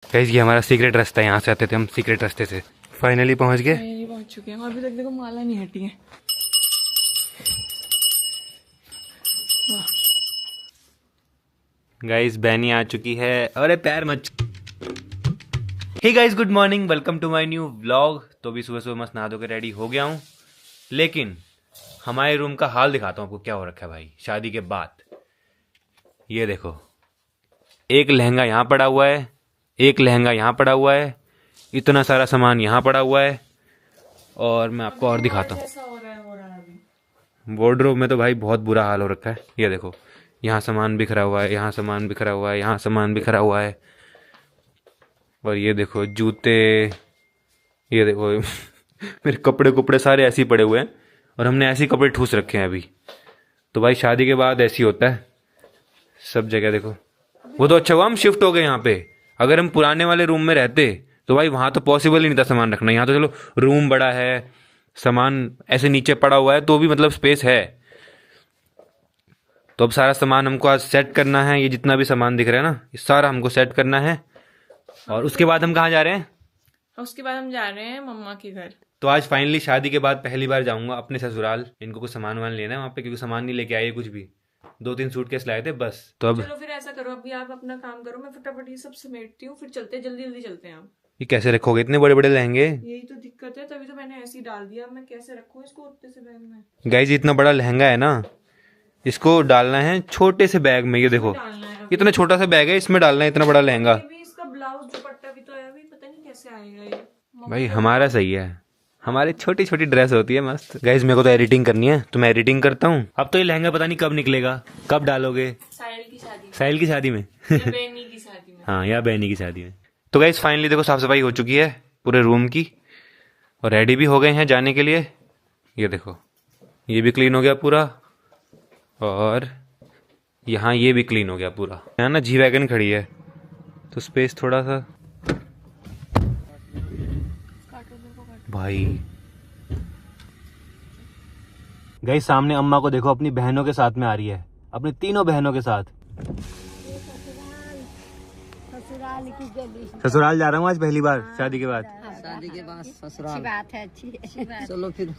Guys ये हमारा secret रास्ता है, यहाँ से आते थे हम सीक्रेट रास्ते से। फाइनली पहुँच गए। फाइनली पहुंच चुके हैं। अभी तक देखो माला नहीं हटी है। गाइस बैनी आ चुकी है। अरे पैर मच। Hey guys good morning, welcome to my new vlog. तो अभी सुबह सुबह मस्त नहा धो के रेडी हो गया हूँ, लेकिन हमारे रूम का हाल दिखाता हूँ आपको क्या हो रखा है भाई शादी के बाद। ये देखो, एक लहंगा यहाँ पड़ा हुआ है, एक लहंगा यहाँ पड़ा हुआ है, इतना सारा सामान यहाँ पड़ा हुआ है। और मैं आपको और दिखाता हूँ, वार्डरोब में तो भाई बहुत बुरा हाल हो रखा है। ये देखो, यहाँ सामान बिखरा हुआ है, यहाँ सामान बिखरा हुआ है, यहाँ सामान बिखरा हुआ है। और ये देखो जूते, ये देखो मेरे कपड़े कुपड़े सारे ऐसे ही पड़े हुए हैं, और हमने ऐसे ही कपड़े ठूस रखे हैं अभी। तो भाई शादी के बाद ऐसे ही होता है सब जगह। देखो वो तो अच्छा हुआ हम शिफ्ट हो गए यहाँ पे। अगर हम पुराने वाले रूम में रहते तो भाई वहाँ तो पॉसिबल ही नहीं था सामान रखना। यहाँ तो चलो रूम बड़ा है, सामान ऐसे नीचे पड़ा हुआ है तो भी मतलब स्पेस है। तो अब सारा सामान हमको आज सेट करना है। ये जितना भी सामान दिख रहा है ना, ये सारा हमको सेट करना है। और उसके बाद हम कहाँ जा रहे हैं? उसके बाद हम जा रहे हैं मम्मा के घर। तो आज फाइनली शादी के बाद पहली बार जाऊंगा अपने ससुराल। इनको कुछ सामान वामान लेना है वहाँ पे, क्योंकि सामान नहीं लेके आए कुछ भी। 2-3 सूटकेस लाए थे बस। तो अब चलो फिर ऐसा करो, अभी आप अपना काम करो, मैं फटाफट ये सब समेटती हूँ, फिर चलते हैं, जल्दी जल्दी चलते हैं। आप ये कैसे रखोगे इतने बड़े बड़े लहंगे? यही तो दिक्कत है, तभी तो मैंने ऐसे ही डाल दिया। मैं कैसे रखूँ इसको उतने से बैग में? गाइस इतना बड़ा लहंगा है ना, इसको डालना है छोटे से बैग में। ये देखो डालना है इतना छोटा सा बैग है, इसमें डालना है इतना बड़ा लहंगा। अभी इसका ब्लाउज दुपट्टा भी तो आया, अभी पता नहीं कैसे आएगा ये। भाई हमारा सही है, हमारी छोटी छोटी ड्रेस होती है मस्त। गाइस मेरे को तो एडिटिंग करनी है, तो मैं एडिटिंग करता हूँ। अब तो ये लहंगा पता नहीं कब निकलेगा, कब डालोगे? साहिल की शादी में, साहिल की शादी में या बेनी की शादी में। हाँ, या बहनी की शादी में। तो गाइस फाइनली देखो साफ सफाई हो चुकी है पूरे रूम की, और रेडी भी हो गए हैं जाने के लिए। ये देखो ये भी क्लीन हो गया पूरा, और यहाँ ये भी क्लीन हो गया पूरा। यहाँ ना जी वैगन खड़ी है तो स्पेस थोड़ा सा भाई। गाइस सामने अम्मा को देखो, अपनी बहनों के साथ में आ रही है, अपनी तीनों बहनों के साथ। ससुराल जा रहा हूँ आज पहली बार शादी के बाद। शादी के बाद ससुराल। अच्छी बात है, अच्छी बात। चलो फिर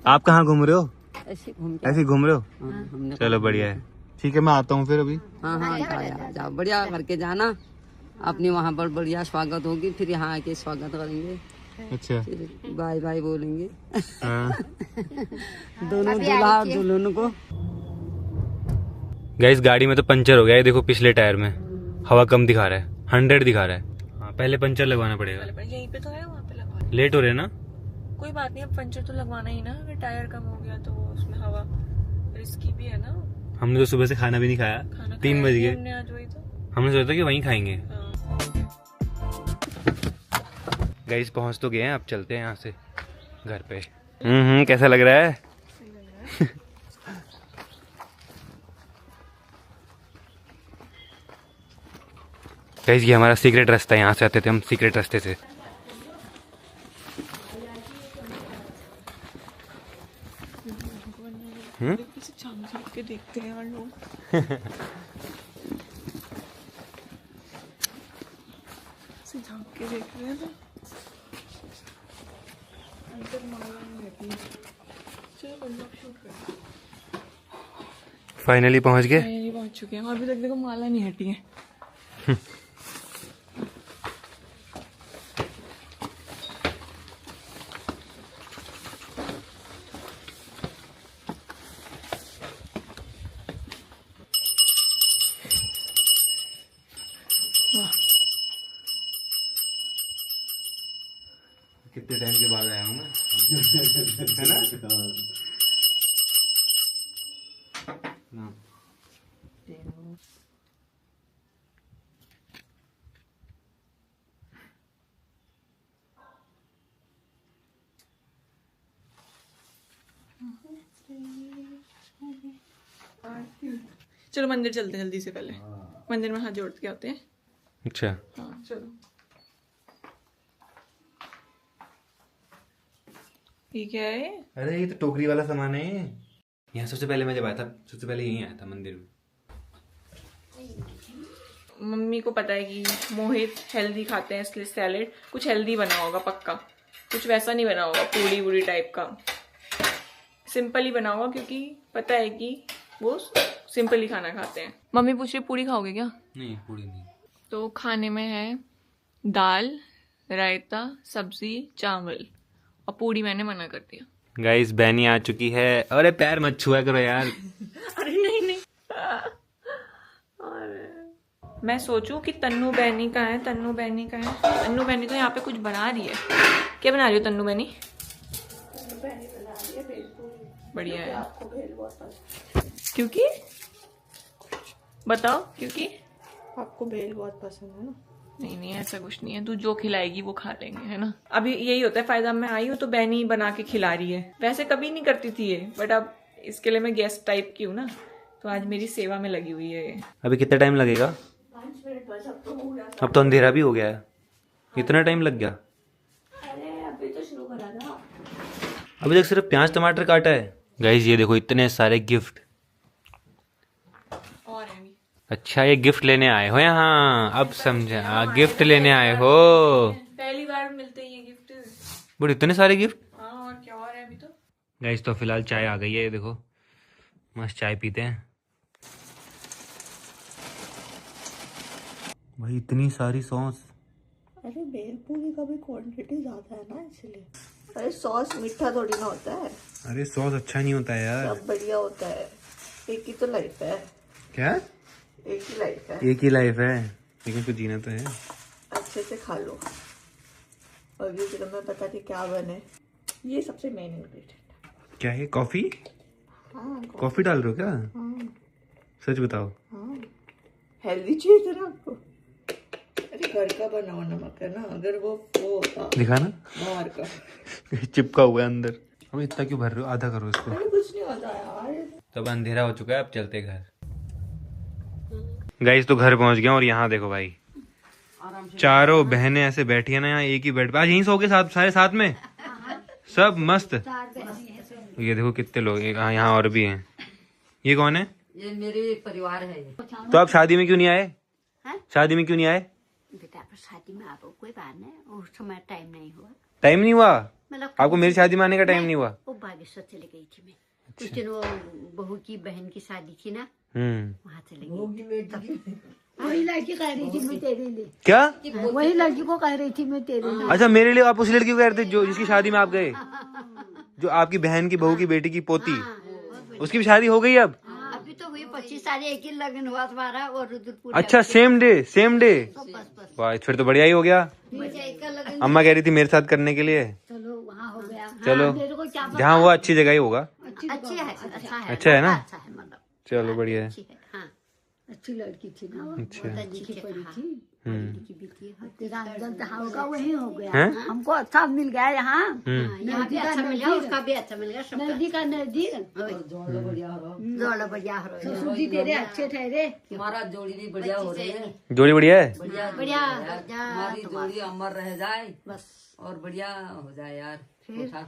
आप कहाँ घूम रहे हो? ऐसे घूम ऐसे ही घूम रहे हो? हमने चलो बढ़िया है, ठीक है मैं आता हूँ फिर अभी। हाँ हाँ जाओ बढ़िया करके जाना। अपनी वहाँ पर बढ़िया स्वागत होगी, फिर यहाँ आके स्वागत करेंगे। अच्छा फिर बाय बाय बोलेंगे हाँ। दोनों दूल्हा और दुल्हन को। गाइस गाड़ी में तो पंचर हो गया है, देखो पिछले टायर में हवा कम दिखा रहा है, 100 दिखा रहा है। हाँ पहले पंचर लगवाना पड़ेगा। यहीं पे तो है, वहाँ पे लगवा। लेट हो रहे हैं ना? कोई बात नहीं, अब पंचर तो लगवाना ही ना। अगर टायर कम हो गया तो उसमें हवा रिस्की भी है ना। हमने तो सुबह से खाना भी नहीं खाया, खाना 3 बज गए। हमने आज, वही तो। हमने सोचा कि वहीं खाएंगे। हाँ। गाइस पहुंच तो गए हैं, अब चलते हैं यहाँ से घर पे। कैसा लग रहा है? गाइस ये हमारा सीक्रेट रास्ता है, यहाँ से आते थे हम सीक्रेट रास्ते से। किसी झांक झांक के देखते हैं यार लोग। ऐसे झांक के देख रहे हैं ना। अंदर माला नहीं रहती है। चलो बंदा शूट कर। फाइनली पहुंच गए। फाइनली पहुंच चुके हैं। अभी तक देखो माला नहीं हटी है। कितने टाइम के बाद आया हूँ मैं है ना? हाँ। चलो मंदिर चलते हैं जल्दी से, पहले मंदिर में हाथ जोड़ के आते हैं। अच्छा हाँ चलो। ये क्या है? अरे ये तो टोकरी वाला सामान है। यहाँ सबसे पहले मैं जब आया था, सबसे पहले यहीं आया था मंदिर में। मम्मी को पता है कि मोहित हेल्दी खाते हैं, इसलिए सैलेड कुछ हेल्दी बना होगा पक्का, कुछ वैसा नहीं बना होगा पूरी वूरी टाइप का, सिंपल ही बना होगा क्योंकि पता है कि वो सिंपल ही खाना खाते हैं। मम्मी पूछ रही पूरी खाओगे क्या? नहीं पूरी नहीं। तो खाने में है दाल, रायता, सब्जी, चावल और पूरी मैंने मना कर दिया। गाइस बैनी आ चुकी है। अरे पैर मत छुआ करो यार। अरे नहीं मैं सोचूं कि तन्नू बहनी का है, तन्नू बहनी का है। तन्नू बहनी तो यहाँ पे कुछ बना रही है। क्या बना रही हो तन्नू बहनी? बढ़िया है। क्योंकि बताओ, क्योंकि आपको भेल बहुत पसंद है ना? नहीं ऐसा कुछ नहीं है, तू जो खिलाएगी वो खा लेंगे, है ना। अभी यही होता है फायदा, मैं आई हूँ तो बहनी बना के खिला रही है। वैसे कभी नहीं करती थी ये, बट अब इसके लिए मैं गेस्ट टाइप की हूँ ना, तो आज मेरी सेवा में लगी हुई है। अभी कितना टाइम लगेगा? 5 मिनट बस, अब तो हो गया। अब तो अंधेरा भी हो गया है। इतना टाइम लग गया? अरे अभी तो शुरू करा था। अभी तक सिर्फ प्याज टमाटर काटा है। गाइस ये देखो इतने सारे गिफ्ट। और है भी। अच्छा ये गिफ्ट लेने आए हो यहाँ, अब समझा, गिफ्ट लेने आए हो। पहली बार मिलते हैं ये गिफ्ट। बट इतने सारे गिफ्ट। हाँ और क्या, और है अभी तो। गाइस तो फिलहाल चाय आ गई है, ये देखो मस्त चाय पीते हैं। भाई इतनी सारी सॉस। अरे भेलपूरी का भी क्वांटिटी ज्यादा है ना, इसलिए। अरे सॉस मीठा थोड़ी ना होता है, अरे सॉस अच्छा नहीं होता है यार। सब बढ़िया होता है। एक ही तो लाइफ है। क्या? एक ही लाइफ है, एक ही लाइफ है, लेकिन कुछ जीना तो है। अच्छे से खा लो। और ये फिल्म में पता नहीं क्या बने, ये सबसे मेन इंग्रेडिएंट। क्या है? कॉफी? हाँ कॉफी डाल रहे हो क्या? हाँ सच बताओ। हाँ, हेल्दी चीज है ना आपको। अरे घर का बना हुआ नमक है ना, अगर वो होता दिखा ना, बाहर का। चिपका हुआ है अंदर। अब इतना क्यों भर रहे हो? आधा करो इसको। अरे कुछ नहीं होता यार। तब अंधेरा हो चुका है, अब चलते घर। गाइस तो घर पहुंच गया और यहाँ देखो भाई, चारों बहनें ऐसे बैठी है ना यहाँ एक ही बेड पे। आज यहीं सो के साथ सारे साथ में सब मस्त। ये देखो कितने लोग, यहाँ और भी हैं। ये कौन है? ये मेरे परिवार है। तो आप शादी में क्यों नहीं आए? हाँ? शादी में क्यों नहीं आए? बेटा पर शादी में आप कोई बात नहीं, उस समय टाइम नहीं हुआ। टाइम नहीं हुआ? मतलब आपको मेरी शादी में आने का टाइम नहीं हुआ? वो बागेश्वर चले गई थी मैं। कुछ दिन वो बहू की बहन की शादी थी ना, वहाँ चले गई। वही लड़की कह रही थी मैं तेरे लिए। क्या? वही लड़की को कह रही थी मैं तेरे लिए। अच्छा मेरे लिए आप उस लड़की को कह रहे थे जो जिसकी शादी में आप गए? जो आपकी बहन की बहू की बेटी की पोती, उसकी भी शादी हो गई अब? अभी तो हुई 25 साल, एक ही लगन हुआ तुम्हारा और रुद्रपुर। अच्छा सेम डे, सेम डे। बस वाह फिर तो बढ़िया ही हो गया। एक का लगन। अम्मा कह रही थी मेरे साथ करने के लिए। चलो वहाँ हो गया। चलो मेरे को क्या पता। जहाँ वो अच्छी जगह ही होगा। अच्छी है, अच्छा है, अच्छा है ना? अच्छा है, मतलब चलो बढ़िया है। अच्छी है। हाँ अच्छी लड़की थी ना, अच्छा लिखी पड़ी थी। लिखी भी थी। तेरा अंदर होगा वही हो गया। हैं? हमको अच्छा मिल गया यहाँ। यहाँ भी अच्छा मिल गया, उसका भी अच्छा मिल गया, सबका। नजदीक का नजदीक। जोड़ा बढ़िया हो रहा। जोड़ा बढ़िया हो रहा है। ससुर जी तेरे अच्छे ठहरे। हमारा जोड़ी भी बढ़िया हो रही है। जोड़ी बढ़िया है। बढ़िया बढ़िया यार, हमारी जोड़ी अमर रह जाए बस। और बढ़िया हो जाए यार। कोठा।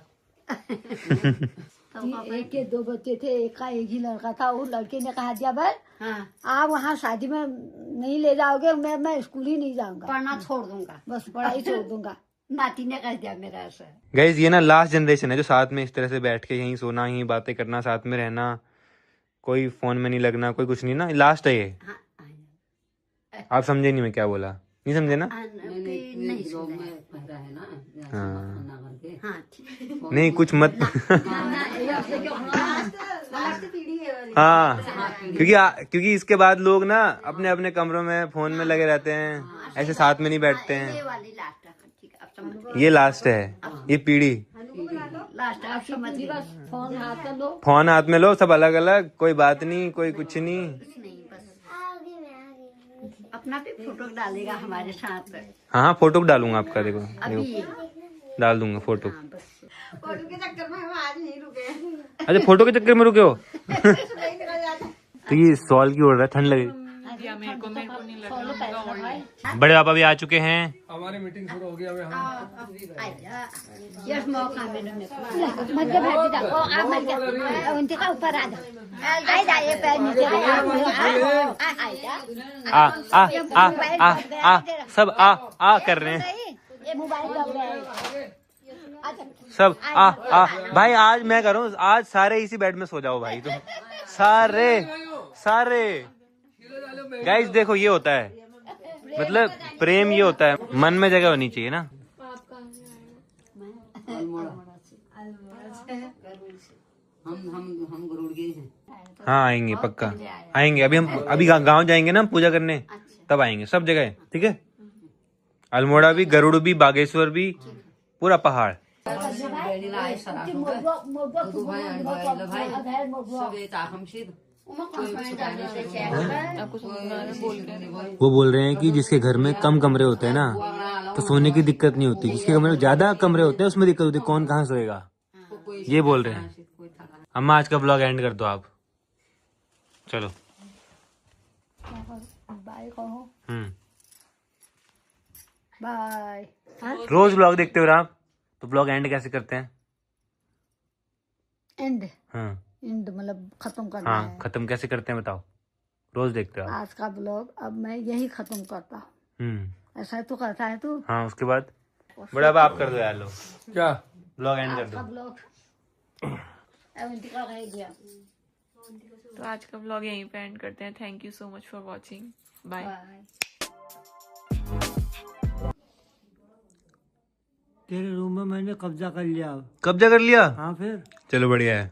एक के 2 बच्चे थे, एक का एक ही लड़का था। वो लड़के ने कहा दिया भाई हाँ, आप वहाँ शादी में नहीं ले जाओगे, मैं स्कूल ही नहीं जाऊंगा, पढ़ना छोड़ दूंगा। बस पढ़ाई छोड़ दूंगा। नाती ने कह दिया मेरा ऐसा। गाइस ये ना लास्ट जनरेशन है जो साथ में इस तरह से बैठ के यहीं सोना, यहीं बातें करना, साथ में रहना, कोई फोन में नहीं लगना, कोई कुछ नहीं ना। लास्ट है ये। हाँ, आप समझे नहीं मैं क्या बोला? नहीं समझे ना? नहीं जॉब सुना। में पहरा है ना, हाँ। खाना करके। हाँ ठीक। नहीं कुछ मत। हाँ क्योंकि इसके बाद लोग ना अपने अपने कमरों में फोन में लगे रहते हैं, ऐसे साथ में नहीं बैठते ये हैं। वाली लास्ट है, ठीक है, अब समझ ये लास्ट है, ये पीढ़ी। लास्ट है, अब समझ गई। बस फोन हाथ में लो। फोन हाथ में लो, सब अलग अलग, कोई बात नहीं, कोई कुछ नहीं। नहीं बस अपना भी फोटो डालेगा हमारे साथ। हाँ हाँ फोटो डालूंगा आपका, देखो अभी देखो डाल दूंगा फोटो। हाँ बस। फोटो के चक्कर में हम आज नहीं रुके। अच्छा फोटो के चक्कर में रुके हो? तो ये सॉल की ओर रहा है, ठंड लगेगी। मेरे को नहीं लग रहा। बड़े पापा भी आ चुके हैं। यस मौका मैंने मत के बैठ जा ओ आ मत के उनके का ऊपर आ जा आई जा ये पैर नीचे आ सब आ कर रहे हैं ये मोबाइल लग रहा है सब आ भाई आज मैं करूँ, आज सारे इसी बेड में सो जाओ भाई तुम सारे सारे। गाइस देखो ये होता है, मतलब प्रेम ये होता है, मन में जगह होनी चाहिए ना। हम गरुड़ गए हैं। हाँ आएंगे पक्का आएंगे, अभी गांव जाएंगे ना पूजा करने, तब आएंगे सब जगह, ठीक है। अल्मोड़ा भी, गरुड़ भी, बागेश्वर भी, पूरा पहाड़। वो बोल रहे हैं कि जिसके घर में कम कमरे होते हैं ना तो सोने की दिक्कत नहीं होती, जिसके कमरे में ज्यादा कमरे होते हैं उसमें दिक्कत होती है, कौन कहाँ सोएगा, ये बोल रहे हैं। अम्मा आज का ब्लॉग एंड कर दो आप, चलो। बाय कहो बाय। बाय। रोज ब्लॉग देखते हो आप, तो ब्लॉग एंड कैसे करते हैं? एंड हाँ एंड मतलब खत्म करना हाँ, है। खत्म कैसे करते हैं बताओ, रोज देखते हो आप। आज का ब्लॉग अब मैं यही खत्म करता हूँ। ऐसा तो करता है तू। हाँ उसके बाद बड़ा आप कर दो यार, लो क्या ब्लॉग एंड कर आज का दो। ब्लॉग रह गया। तो आज का व्लॉग यहीं पे एंड करते हैं। Thank you so much for watching. Bye. Bye. तेरे रूम में मैंने कब्जा कर लिया। कब्जा कर लिया? हाँ फिर चलो बढ़िया है।